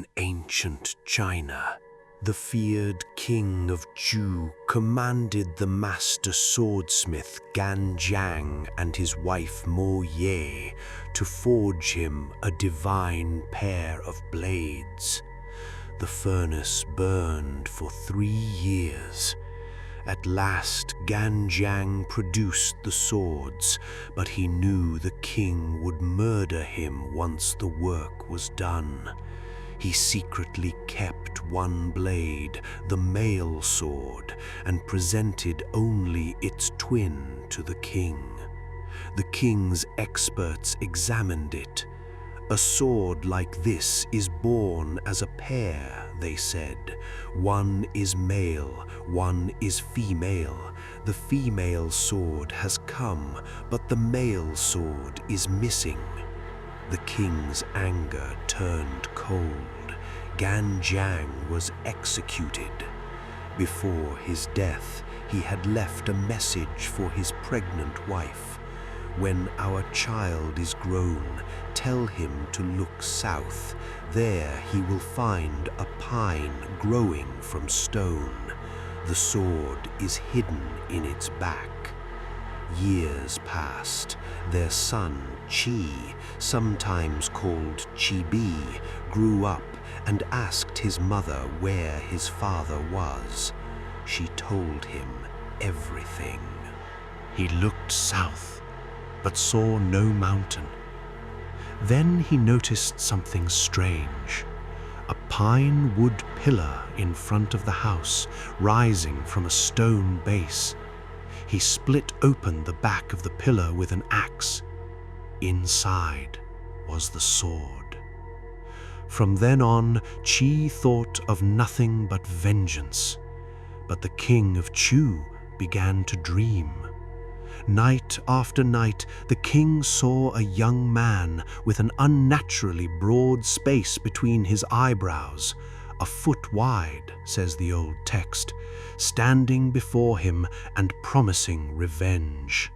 In ancient China, the feared king of Chu commanded the master swordsmith Gan Jiang and his wife Mo Ye to forge him a divine pair of blades. The furnace burned for 3 years. At last, Gan Jiang produced the swords, but he knew the king would murder him once the work was done. He secretly kept one blade, the male sword, and presented only its twin to the king. The king's experts examined it. "A sword like this is born as a pair," they said. "One is male, one is female. The female sword has come, but the male sword is missing." The king's anger turned cold. Gan Jiang was executed. Before his death, he had left a message for his pregnant wife. "When our child is grown, tell him to look south. There he will find a pine growing from stone. The sword is hidden in its back." Years passed. Their son, Qi, sometimes called Qibi, grew up and asked his mother where his father was. She told him everything. He looked south, but saw no mountain. Then he noticed something strange. A pine wood pillar in front of the house, rising from a stone base. He split open the back of the pillar with an axe. Inside was the sword. From then on, Qi thought of nothing but vengeance. But the king of Chu began to dream. Night after night, the king saw a young man with an unnaturally broad space between his eyebrows, a foot wide, says the old text, standing before him and promising revenge.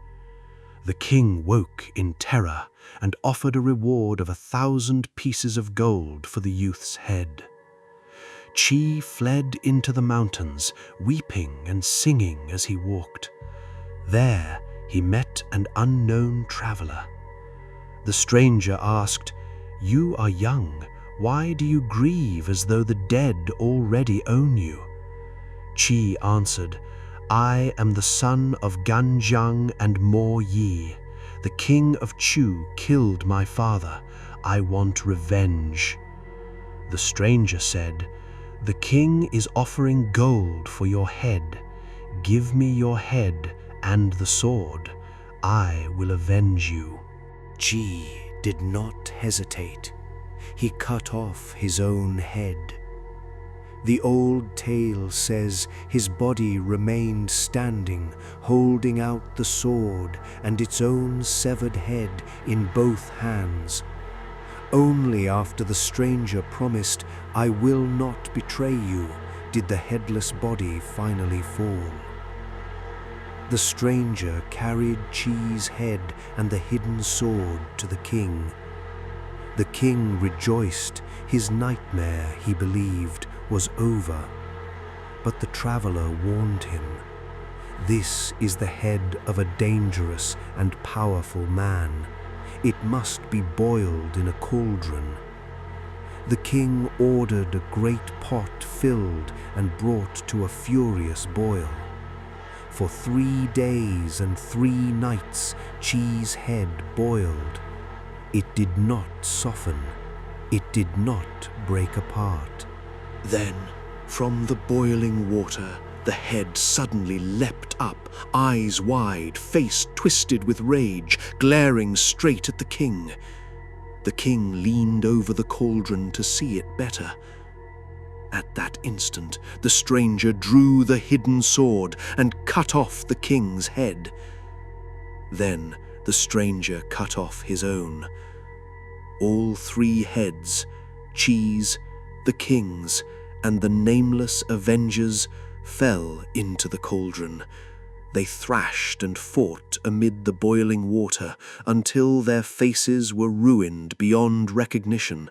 The king woke in terror and offered a reward of 1,000 pieces of gold for the youth's head. Qi fled into the mountains, weeping and singing as he walked. There he met an unknown traveler. The stranger asked, "You are young. Why do you grieve as though the dead already own you?" Qi answered, "I am the son of Gan Jiang and Mo Yi. The king of Chu killed my father. I want revenge." The stranger said, "The king is offering gold for your head. Give me your head and the sword. I will avenge you." Qi did not hesitate. He cut off his own head. The old tale says his body remained standing, holding out the sword and its own severed head in both hands. Only after the stranger promised, "I will not betray you," did the headless body finally fall. The stranger carried Qi's head and the hidden sword to the king. The king rejoiced. His nightmare, he believed, was over. But the traveler warned him, "This is the head of a dangerous and powerful man. It must be boiled in a cauldron." The king ordered a great pot filled and brought to a furious boil. For 3 days and 3 nights, Qi's head boiled. It did not soften. It did not break apart. Then, from the boiling water, the head suddenly leapt up, eyes wide, face twisted with rage, glaring straight at the king. The king leaned over the cauldron to see it better. At that instant, the stranger drew the hidden sword and cut off the king's head. Then the stranger cut off his own. All 3 heads, Qi's, the king's, and the nameless avengers, fell into the cauldron. They thrashed and fought amid the boiling water until their faces were ruined beyond recognition.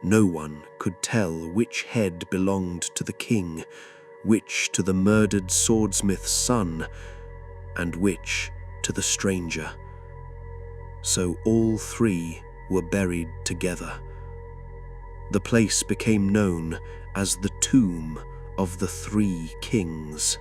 No one could tell which head belonged to the king, which to the murdered swordsmith's son, and which to the stranger. So all three were buried together. The place became known as the Tomb of the Three Kings.